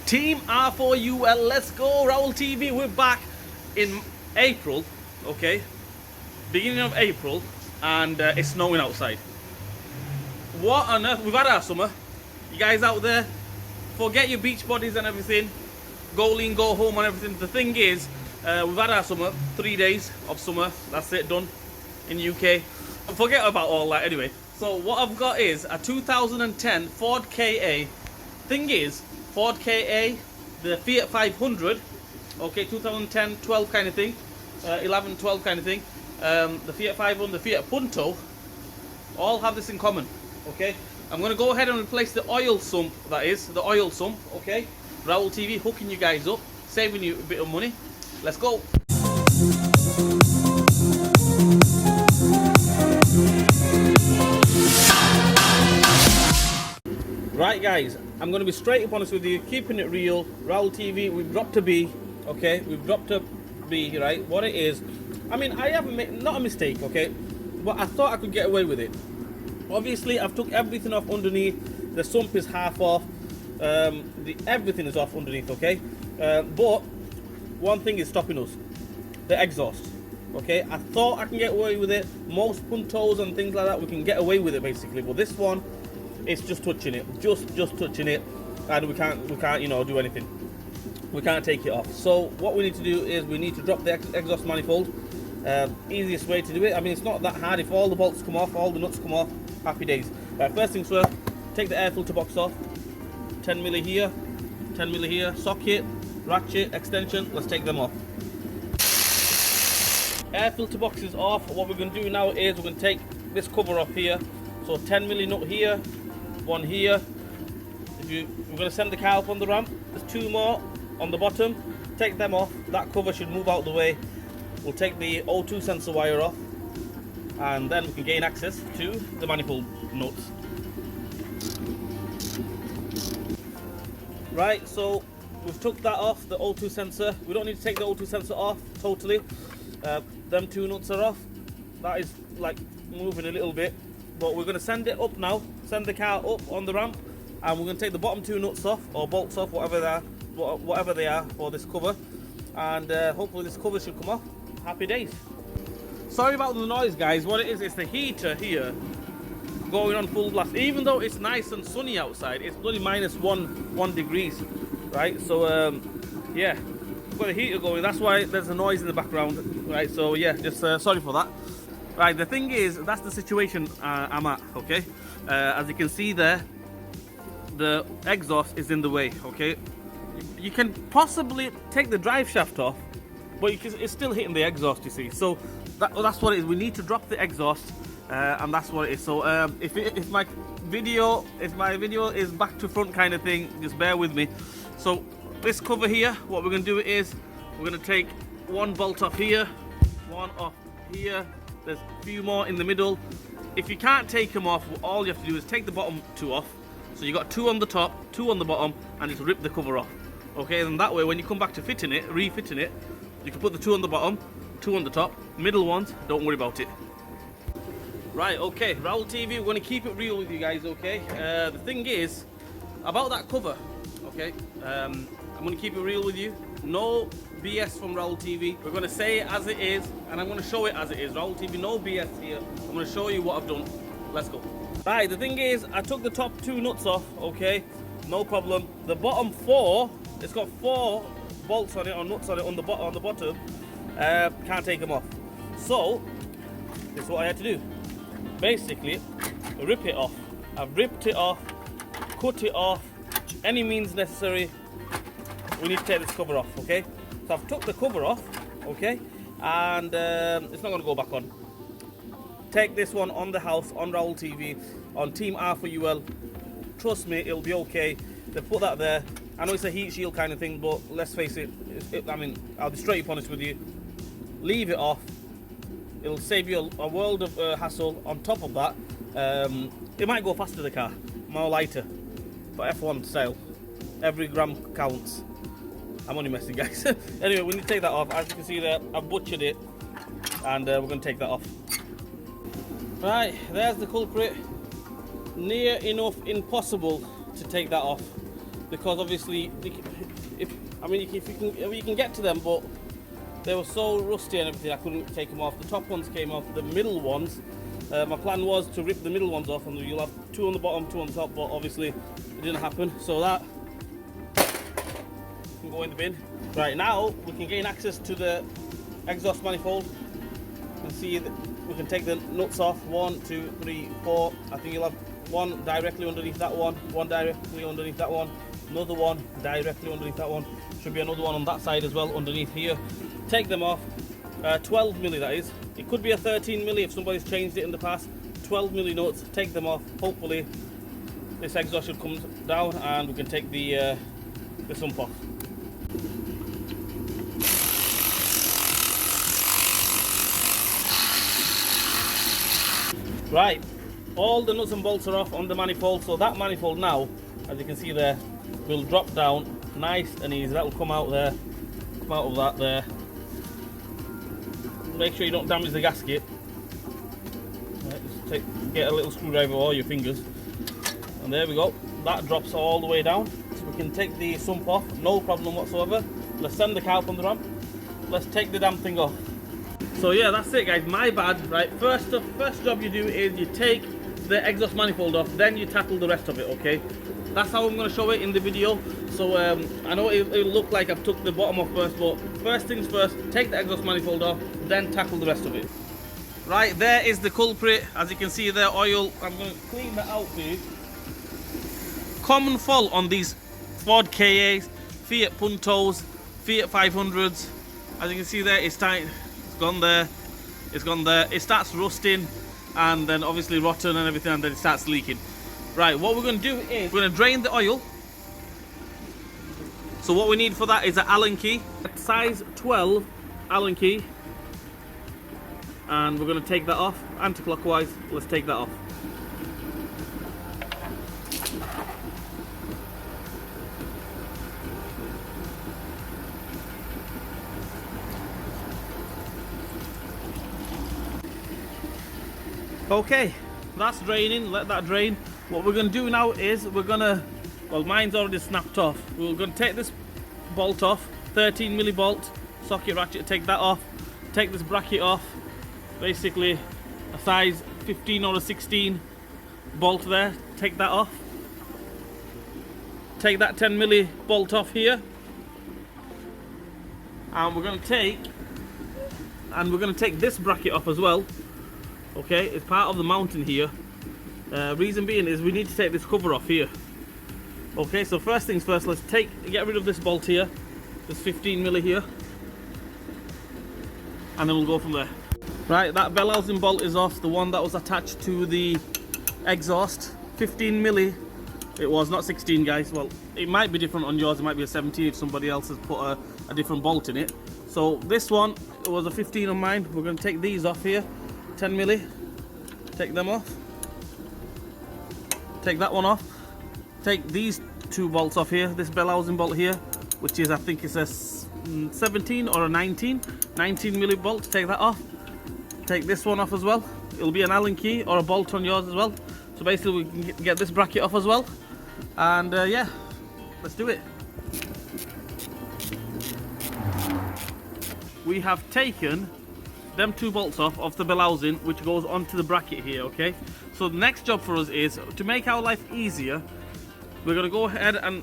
Team R4UL, let's go, Raul TV. We're back in April, okay? Beginning of April, and it's snowing outside. What on earth? We've had our summer. You guys out there, forget your beach bodies and everything. Go lean, go home and everything. The thing is, we've had our summer, 3 days of summer. That's it, done in UK. Forget about all that anyway. So what I've got is a 2010 Ford Ka. Thing is, Ford Ka, the Fiat 500, okay, 2010, 12 kind of thing, 11, 12 kind of thing, the Fiat 500, the Fiat Punto, all have this in common, okay? I'm going to go ahead and replace the oil sump, that is, the oil sump, okay? Raul TV hooking you guys up, saving you a bit of money. Let's go. Right guys, I'm going to be straight up honest with you, keeping it real. Raul TV, we've dropped a B, okay? We've dropped a B, right? What it is, I mean, I haven't made, not a mistake, okay? But I thought I could get away with it. Obviously, I've took everything off underneath. The sump is half off. Everything is off underneath, okay? But one thing is stopping us, the exhaust, okay? I thought I can get away with it. Most Puntos and things like that, we can get away with it basically. But this one, it's just touching it, just touching it, and we can't, you know, do anything. We can't take it off. So what we need to do is we need to drop the exhaust manifold. Easiest way to do it. I mean, it's not that hard. If all the bolts come off, all the nuts come off, happy days. First things first, take the air filter box off. 10mm here, 10mm here, socket, ratchet, extension. Let's take them off. Air filter box is off. What we're going to do now is we're going to take this cover off here. So 10mm nut here, one here. We're going to send the car up on the ramp. There's two more on the bottom. Take them off. That cover should move out the way. We'll take the O2 sensor wire off, and then we can gain access to the manifold nuts. Right, so we've took that off, the O2 sensor. We don't need to take the O2 sensor off totally. Them two nuts are off. That is like moving a little bit, but we're going to send it up now, send the car up on the ramp, and we're going to take the bottom two nuts off, or bolts off, whatever they are for this cover, and hopefully this cover should come off. Happy days. Sorry about the noise guys. What it is, it's the heater here going on full blast. Even though it's nice and sunny outside, it's bloody minus one degrees, right? So yeah, we've got a heater going. That's why there's a noise in the background, right? So yeah, just sorry for that. Right, the thing is, that's the situation I'm at, okay? As you can see there, the exhaust is in the way, okay? You can possibly take the drive shaft off, but it's still hitting the exhaust, you see. So that's what it is. We need to drop the exhaust, and that's what it is. So if my video is back to front kind of thing, just bear with me. So this cover here, what we're going to do is we're going to take one bolt off here, one off here. There's a few more in the middle. If you can't take them off, all you have to do is take the bottom two off. So you got two on the top, two on the bottom, and just rip the cover off. Okay, and that way when you come back to fitting it, refitting it, you can put the two on the bottom, two on the top, middle ones, don't worry about it. Right, okay, Raul TV, we're going to keep it real with you guys, okay? The thing is, about that cover, okay, I'm going to keep it real with you. No BS from Raul TV. We're going to say it as it is, and I'm going to show it as it is. Raul TV, no BS here. I'm going to show you what I've done. Let's go. Right, the thing is, I took the top two nuts off, okay? No problem. The bottom four, it's got four bolts on it, or nuts on it on the bottom. Can't take them off. So this is what I had to do. Basically, rip it off. I've ripped it off, cut it off, any means necessary. We need to take this cover off, okay? So I've took the cover off, okay, and it's not going to go back on. Take this one on the house, on Raul TV, on Team R4UL. Trust me, it'll be okay. They put that there. I know it's a heat shield kind of thing, but let's face it, I mean, I'll be straight up honest with you. Leave it off. It'll save you a world of hassle. On top of that, it might go faster, the car, more lighter, but F1 style. Every gram counts. I'm only messing, guys. Anyway, we need to take that off. As you can see there, I've butchered it, and we're going to take that off. Right, there's the culprit. Near enough impossible to take that off. because obviously, if you can get to them, but they were so rusty and everything, I couldn't take them off. The top ones came off, the middle ones, my plan was to rip the middle ones off, and you'll have 2 on the bottom, 2 on the top, but obviously it didn't happen, so that can go in the bin. Right, now we can gain access to the exhaust manifold. You can see that we can take the nuts off. 1, 2, 3, 4. I think you'll have one directly underneath that one directly underneath that one, another one directly underneath that one. Should be another one on that side as well underneath here. Take them off. 12 milli that is. It could be a 13 milli if somebody's changed it in the past. 12 milli nuts. Take them off. Hopefully this exhaust should come down and we can take the sump off. Right, all the nuts and bolts are off on the manifold, so that manifold now, as you can see there, will drop down nice and easy. That will come out there, come out of that there. Make sure you don't damage the gasket. Right, just get a little screwdriver or your fingers, and there we go. That drops all the way down, so we can take the sump off, no problem whatsoever. Let's send the car up on the ramp. Let's take the damn thing off. So yeah, that's it guys, my bad. Right, first job you do is you take the exhaust manifold off, then you tackle the rest of it, okay? That's how I'm going to show it in the video. So I know it'll look like I've took the bottom off first, but first things first, take the exhaust manifold off, then tackle the rest of it. Right, there is the culprit. As you can see there, oil. I'm going to clean that out for you. Common fault on these Ford KAs, Fiat Puntos, Fiat 500s. As you can see there, it's tight. Gone there, it's gone there. It starts rusting and then obviously rotten and everything, and then it starts leaking. Right, what we're going to do is we're going to drain the oil. So what we need for that is an Allen key, a size 12 Allen key, and we're going to take that off anti-clockwise. Let's take that off. Okay, that's draining, let that drain. What we're going to do now is we're going to, well, mine's already snapped off. We're going to take this bolt off, 13 milli bolt, socket ratchet, take that off. Take this bracket off, basically a size 15 or a 16 bolt there, take that off. Take that 10 milli bolt off here. And we're going to take this bracket off as well. Okay, it's part of the mounting here. Reason being is we need to take this cover off here. Okay, so first things first, let's get rid of this bolt here, this 15 milli here, and then we'll go from there. Right, that bell housing bolt is off, the one that was attached to the exhaust. 15 milli it was, not 16 guys. Well, it might be different on yours, it might be a 17 if somebody else has put a different bolt in it. So this one, it was a 15 on mine. We're going to take these off here. 10 milli, take them off. Take that one off. Take these 2 bolts off here. This bell housing bolt here, which is, I think it's a 17 or a 19 milli bolt. Take that off. Take this one off as well. It'll be an Allen key or a bolt on yours as well. So basically we can get this bracket off as well. And yeah, let's do it. We have taken them 2 bolts off the bell housing, which goes onto the bracket here, okay? So the next job for us is to make our life easier. We're going to go ahead and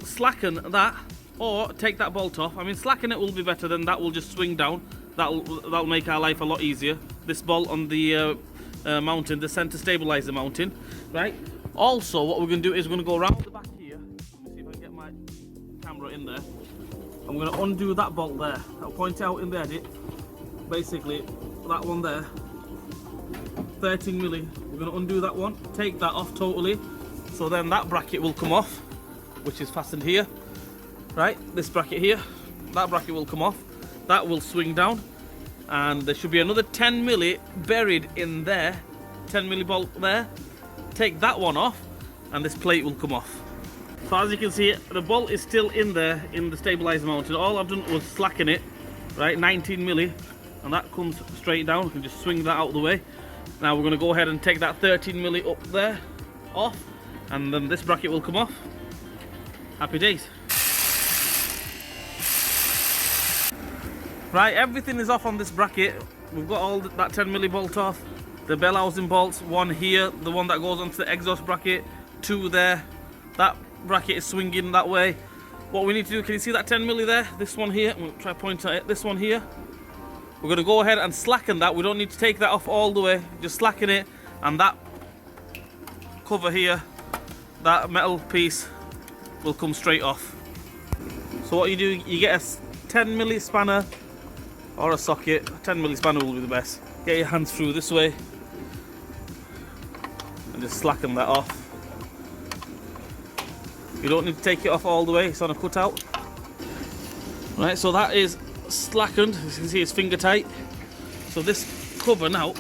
slacken that, or take that bolt off. I mean, slacken it will be better, then that will just swing down. That'll make our life a lot easier. This bolt on the mountain, the center stabilizer mounting, right? Also, what we're going to do is we're going to go around the back here. Let me see if I can get my camera in there. I'm going to undo that bolt there. I'll point out in the edit. Basically, that one there, 13 milli. We're going to undo that one, take that off totally. So then that bracket will come off, which is fastened here. Right, this bracket here, that bracket will come off. That will swing down, and there should be another 10 milli buried in there. 10 milli bolt there. Take that one off, and this plate will come off. So as you can see, the bolt is still in there in the stabilizer mounting. All I've done was slacken it, right, 19 milli. And that comes straight down. We can just swing that out of the way. Now we're going to go ahead and take that 13 milli up there off, and then this bracket will come off. Happy days. Right, everything is off on this bracket. We've got all that 10mm bolt off. The bell housing bolts, one here, the one that goes onto the exhaust bracket, two there. That bracket is swinging that way. What we need to do, can you see that 10mm there? This one here, I'm going to try pointing at it, this one here. We're going to go ahead and slacken that. We don't need to take that off all the way, just slacken it, and that cover here, that metal piece will come straight off. So what you do, you get a 10mm spanner or a socket. A 10mm spanner will be the best. Get your hands through this way and just slacken that off. You don't need to take it off all the way, it's on a cutout. Right, so that is slackened. As you can see, it's finger tight. So this cover now,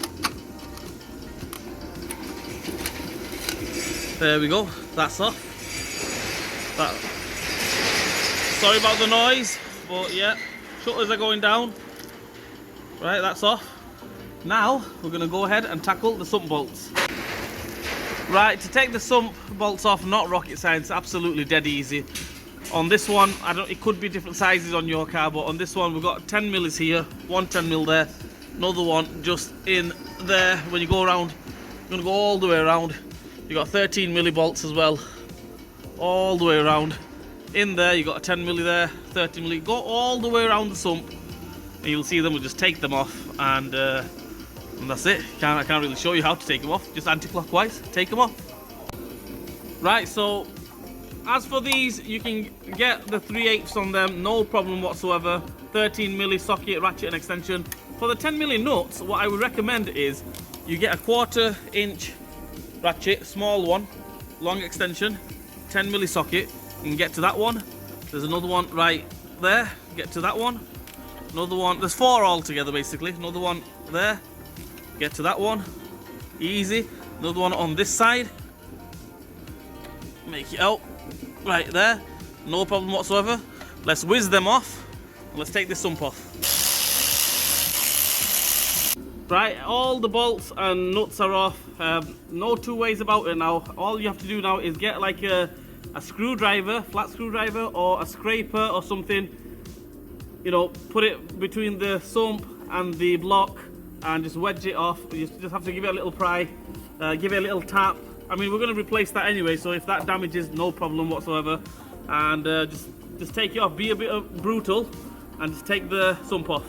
there we go, that's off. Sorry about the noise, but yeah, shutters are going down. Right, that's off. Now we're going to go ahead and tackle the sump bolts. Right, to take the sump bolts off, not rocket science, absolutely dead easy. On this one, it could be different sizes on your car, but on this one we've got 10mm here, one 10mm there, another one just in there. When you go around, you're going to go all the way around. You got 13mm bolts as well, all the way around. In there you got a 10mm there, 13mm. Go all the way around the sump, and you'll see them. We'll just take them off, and that's it. I can't really show you how to take them off. Just anti-clockwise, take them off. Right, so as for these, you can get the 3/8 on them, no problem whatsoever. 13mm socket, ratchet and extension. For the 10mm nuts, what I would recommend is you get a 1/4 inch ratchet, small one, long extension, 10mm socket. You can get to that one. There's another one right there. Get to that one. Another one. There's 4 altogether basically. Another one there. Get to that one. Easy. Another one on this side. Make it out. Right there. No problem whatsoever. Let's whiz them off. And let's take this sump off. Right, all the bolts and nuts are off. No two ways about it now. All you have to do now is get like a screwdriver, flat screwdriver, or a scraper or something. You know, put it between the sump and the block and just wedge it off. You just have to give it a little pry, give it a little tap. I mean, we're going to replace that anyway, so if that damages, no problem whatsoever. And just take it off. Be a bit brutal and just take the sump off.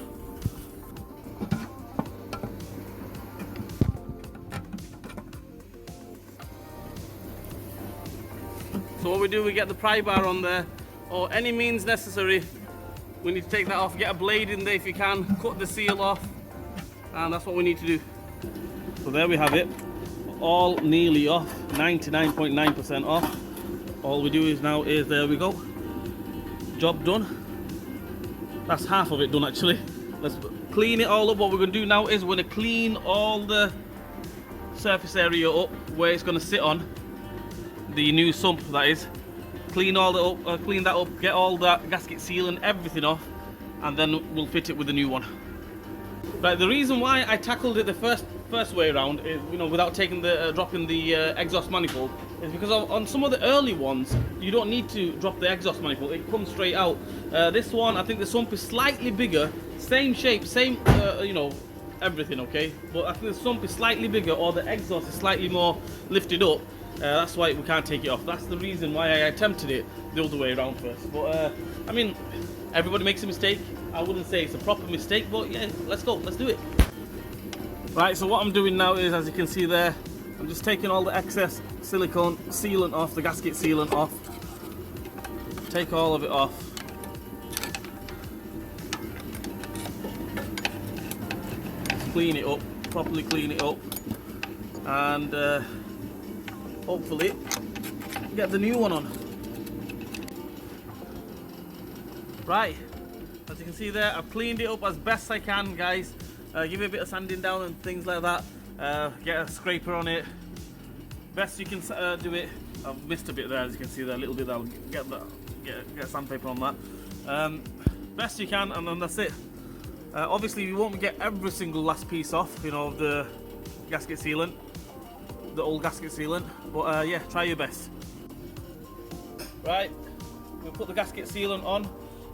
So what we do, we get the pry bar on there, or any means necessary. We need to take that off, get a blade in there if you can, cut the seal off, and that's what we need to do. So there we have it, all nearly off, 99.9% off. All we do is now is, there we go, job done. That's half of it done actually. Let's clean it all up. What we're going to do now is we're going to clean all the surface area up where it's going to sit on. The new sump, that is. Clean all that up, clean that up, get all that gasket seal and everything off, and then we'll fit it with the new one. Right, the reason why I tackled it the first way around is, you know, without taking the dropping the exhaust manifold, is because on some of the early ones you don't need to drop the exhaust manifold, it comes straight out. This one, I think the sump is slightly bigger, same shape, same you know, everything, okay, but I think the sump is slightly bigger, or the exhaust is slightly more lifted up. That's why we can't take it off. That's the reason why I attempted it the other way around first. But I mean, everybody makes a mistake. I wouldn't say it's a proper mistake, but yeah, let's go, let's do it. Right, so what I'm doing now is, as you can see there, I'm just taking all the excess silicone sealant off, the gasket sealant off. Take all of it off. Clean it up, properly clean it up, and hopefully get the new one on. Right, as you can see there, I've cleaned it up as best I can, guys. Give it a bit of sanding down and things like that. Get a scraper on it. Best you can do it. I've missed a bit there, as you can see there, a little bit. I'll get sandpaper on that. Best you can, and then that's it. Obviously, you won't get every single last piece off, you know, of the gasket sealant, the old gasket sealant, but yeah, try your best. Right, we put the gasket sealant on.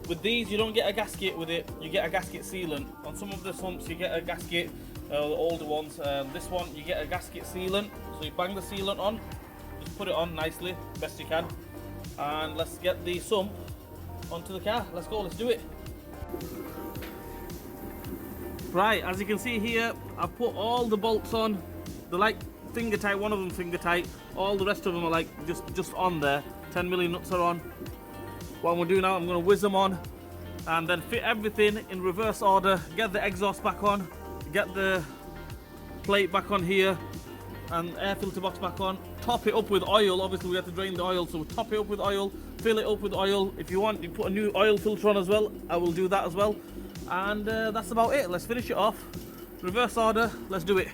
With these, you don't get a gasket with it, you get a gasket sealant. On some of the Sumps, you get a gasket, the older ones. This one, you get a gasket sealant. So you bang the sealant on, just put it on nicely, best you can. And let's get the Sump onto the car. Let's go, let's do it. Right, as you can see here, I've put all the bolts on. They're like finger tight, one of them finger tight. All the rest of them are like just on there. 10mm nuts are on. What I'm going to do now, I'm going to whiz them on and then fit everything in reverse order. Get the exhaust back on, get the plate back on here and air filter box back on. Top it up with oil. Obviously we have to drain the oil, so we top it up with oil, fill it up with oil. If you want, you put a new oil filter on as well. I will do that as well. And that's about it. Let's finish it off. Reverse order, let's do it.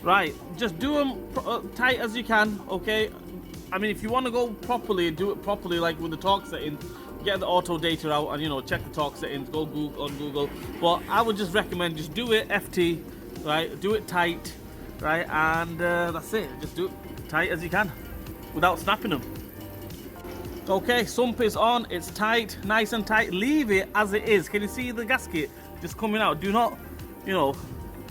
Right, just do them tight as you can, okay? I mean, if you want to go properly, do it properly, like with the torque settings. Get the auto data out and, you know, check the torque settings, go Google, on Google. But I would just recommend just do it FT, right? Do it tight, right? And that's it. Just do it tight as you can without snapping them. Okay, Sump is on. It's tight, nice and tight. Leave it as it is. Can you see the gasket just coming out? Do not, you know,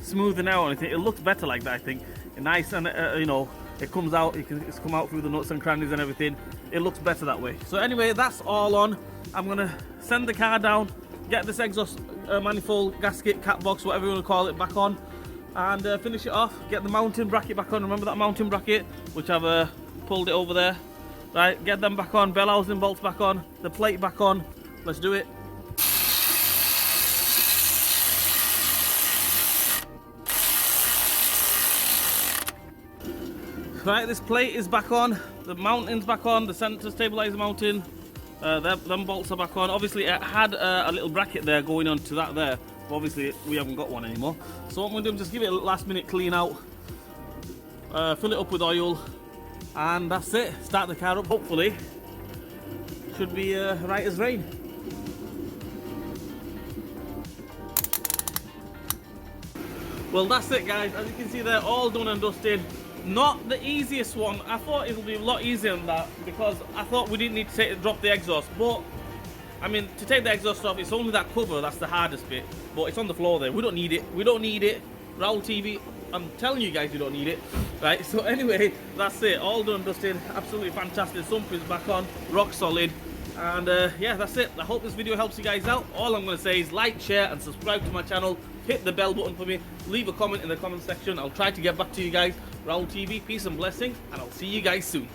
smoothing out or anything. It looks better like that, I think. Nice and you know, it comes out. It's come out through the nuts and crannies and everything. It looks better that way. So anyway, that's all on. I'm gonna send the car down, get this exhaust manifold, gasket, cat box, whatever you want to call it, back on, and finish it off. Get the mounting bracket back on. Remember that mounting bracket, which I've pulled it over there. Right, get them back on. Bell housing bolts back on. The plate back on. Let's do it. Right, this plate is back on, the mounting's back on, the center stabilizer mounting, them bolts are back on. Obviously it had a little bracket there going on to that there, but obviously we haven't got one anymore. So what I'm going to do is just give it a last minute clean out, fill it up with oil, and that's it. Start the car up, hopefully. Should be right as rain. Well, that's it guys, as you can see they're all done and dusted. Not the easiest one. I thought it would be a lot easier than that because I thought we didn't need to drop the exhaust, but I mean, to take the exhaust off, it's only that cover that's the hardest bit, but it's on the floor there. We don't need it. We don't need it. Raoul TV, I'm telling you guys, you don't need it. Right, so anyway, that's it. All done and dusted. Absolutely fantastic. Sump is back on, rock solid. And yeah, that's it. I hope this video helps you guys out. All I'm going to say is like, share and subscribe to my channel. Hit the bell button for me. Leave a comment in the comment section. I'll try to get back to you guys. Raoul TV, peace and blessings, and I'll see you guys soon.